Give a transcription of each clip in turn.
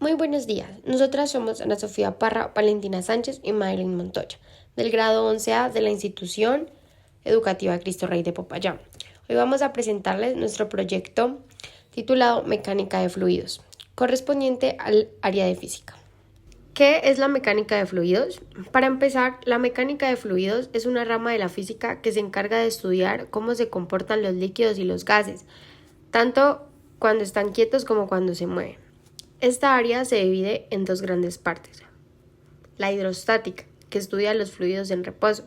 Muy buenos días. Nosotras somos Ana Sofía Parra, Valentina Sánchez y Madeline Montoya, del grado 11A de la institución educativa Cristo Rey de Popayán. Hoy vamos a presentarles nuestro proyecto titulado Mecánica de Fluidos, correspondiente al área de física. ¿Qué es la mecánica de fluidos? Para empezar, la mecánica de fluidos es una rama de la física que se encarga de estudiar cómo se comportan los líquidos y los gases, tanto cuando están quietos como cuando se mueven. Esta área se divide en dos grandes partes: la hidrostática, que estudia los fluidos en reposo,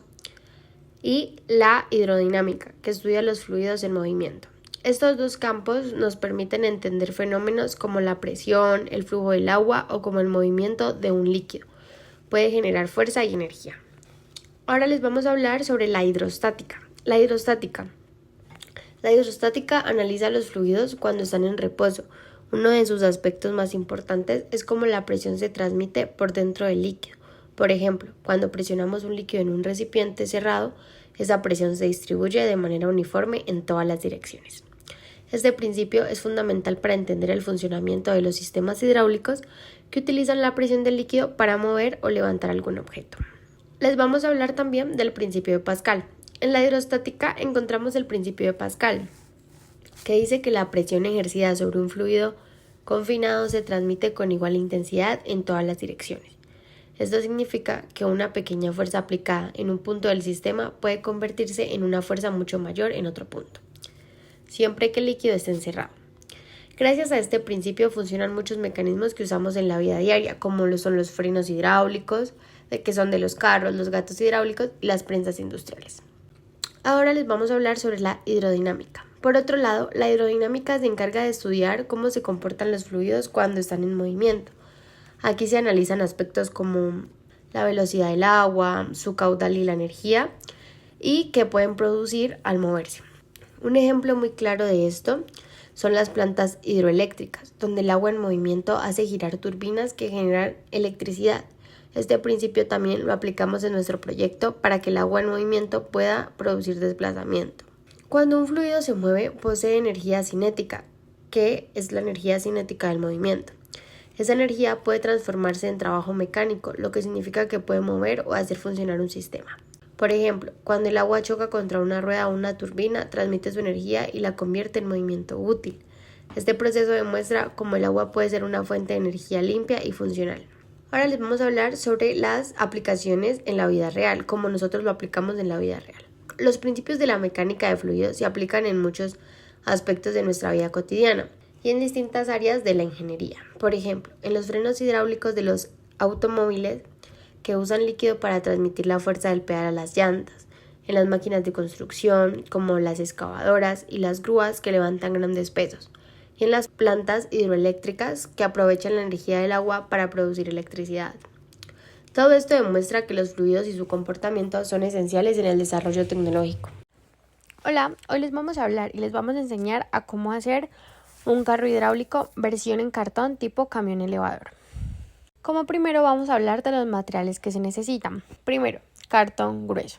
y la hidrodinámica, que estudia los fluidos en movimiento. Estos dos campos nos permiten entender fenómenos como la presión, el flujo del agua o como el movimiento de un líquido. Puede generar fuerza y energía. Ahora les vamos a hablar sobre la hidrostática. La hidrostática analiza los fluidos cuando están en reposo. Uno de sus aspectos más importantes es cómo la presión se transmite por dentro del líquido. Por ejemplo, cuando presionamos un líquido en un recipiente cerrado, esa presión se distribuye de manera uniforme en todas las direcciones. Este principio es fundamental para entender el funcionamiento de los sistemas hidráulicos que utilizan la presión del líquido para mover o levantar algún objeto. Les vamos a hablar también del principio de Pascal. En la hidrostática encontramos el principio de Pascal, que dice que la presión ejercida sobre un fluido confinado se transmite con igual intensidad en todas las direcciones. Esto significa que una pequeña fuerza aplicada en un punto del sistema puede convertirse en una fuerza mucho mayor en otro punto, siempre que el líquido esté encerrado. Gracias a este principio funcionan muchos mecanismos que usamos en la vida diaria, como lo son los frenos hidráulicos, que son de los carros, los gatos hidráulicos y las prensas industriales. Ahora les vamos a hablar sobre la hidrodinámica. Por otro lado, la hidrodinámica se encarga de estudiar cómo se comportan los fluidos cuando están en movimiento. Aquí se analizan aspectos como la velocidad del agua, su caudal y la energía, y qué pueden producir al moverse. Un ejemplo muy claro de esto son las plantas hidroeléctricas, donde el agua en movimiento hace girar turbinas que generan electricidad. Este principio también lo aplicamos en nuestro proyecto para que el agua en movimiento pueda producir desplazamiento. Cuando un fluido se mueve, posee energía cinética, que es la energía cinética del movimiento. Esa energía puede transformarse en trabajo mecánico, lo que significa que puede mover o hacer funcionar un sistema. Por ejemplo, cuando el agua choca contra una rueda o una turbina, transmite su energía y la convierte en movimiento útil. Este proceso demuestra cómo el agua puede ser una fuente de energía limpia y funcional. Ahora les vamos a hablar sobre las aplicaciones en la vida real, como nosotros lo aplicamos en la vida real. Los principios de la mecánica de fluidos se aplican en muchos aspectos de nuestra vida cotidiana y en distintas áreas de la ingeniería. Por ejemplo, en los frenos hidráulicos de los automóviles, que usan líquido para transmitir la fuerza del pedal a las llantas, en las máquinas de construcción, como las excavadoras y las grúas que levantan grandes pesos, y en las plantas hidroeléctricas que aprovechan la energía del agua para producir electricidad. Todo esto demuestra que los fluidos y su comportamiento son esenciales en el desarrollo tecnológico. Hola, hoy les vamos a hablar y les vamos a enseñar a cómo hacer un carro hidráulico versión en cartón tipo camión elevador. Como primero vamos a hablar de los materiales que se necesitan. Primero, cartón grueso.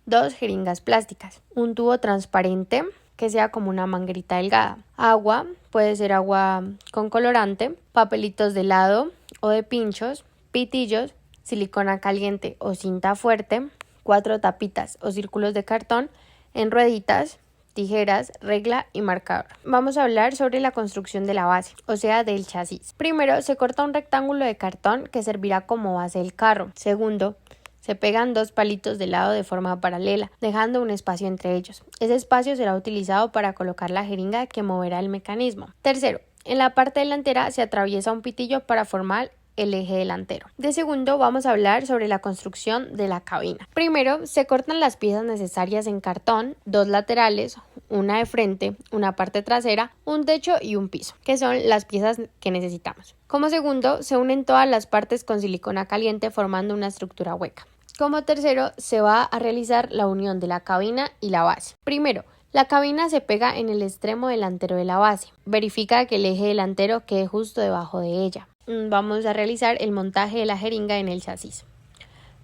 2 jeringas plásticas. Un tubo transparente que sea como una manguerita delgada. Agua, puede ser agua con colorante. Papelitos de helado o de pinchos. Pitillos, silicona caliente o cinta fuerte. 4 tapitas o círculos de cartón en rueditas, tijeras, regla y marcador. Vamos a hablar sobre la construcción de la base, o sea, del chasis. Primero, se corta un rectángulo de cartón que servirá como base del carro. Segundo, se pegan 2 palitos de lado de forma paralela, dejando un espacio entre ellos. Ese espacio será utilizado para colocar la jeringa que moverá el mecanismo. Tercero, en la parte delantera se atraviesa un pitillo para formar el eje delantero. De segundo, vamos a hablar sobre la construcción de la cabina. Primero, se cortan las piezas necesarias en cartón, 2 laterales, una de frente, una parte trasera, un techo y un piso, que son las piezas que necesitamos. Como segundo, se unen todas las partes con silicona caliente formando una estructura hueca. Como tercero, se va a realizar la unión de la cabina y la base. Primero, la cabina se pega en el extremo delantero de la base. Verifica que el eje delantero quede justo debajo de ella. Vamos a realizar el montaje de la jeringa en el chasis.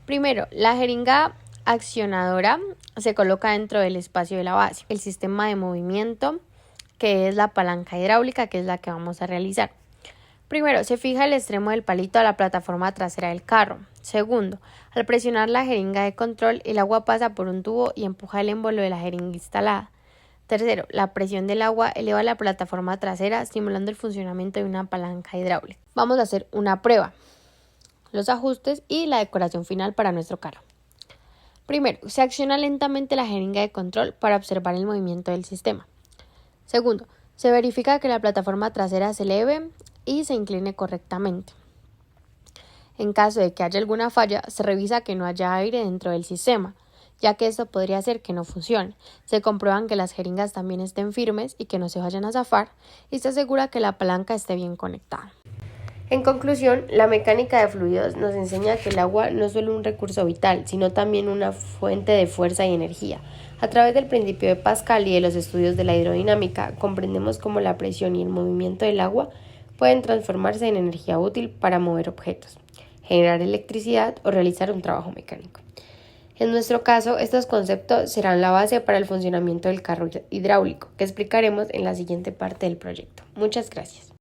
Primero, la jeringa accionadora se coloca dentro del espacio de la base. El sistema de movimiento, que es la palanca hidráulica, que es la que vamos a realizar. Primero, se fija el extremo del palito a la plataforma trasera del carro. Segundo, al presionar la jeringa de control, el agua pasa por un tubo y empuja el émbolo de la jeringa instalada. Tercero, la presión del agua eleva la plataforma trasera, simulando el funcionamiento de una palanca hidráulica. Vamos a hacer una prueba, los ajustes y la decoración final para nuestro carro. Primero, se acciona lentamente la jeringa de control para observar el movimiento del sistema. Segundo, se verifica que la plataforma trasera se eleve y se incline correctamente. En caso de que haya alguna falla, se revisa que no haya aire dentro del sistema, ya que esto podría hacer que no funcione. Se comprueban que las jeringas también estén firmes y que no se vayan a zafar, y se asegura que la palanca esté bien conectada. En conclusión, la mecánica de fluidos nos enseña que el agua no es solo un recurso vital, sino también una fuente de fuerza y energía. A través del principio de Pascal y de los estudios de la hidrodinámica, comprendemos cómo la presión y el movimiento del agua pueden transformarse en energía útil para mover objetos, generar electricidad o realizar un trabajo mecánico. En nuestro caso, estos conceptos serán la base para el funcionamiento del carro hidráulico, que explicaremos en la siguiente parte del proyecto. Muchas gracias.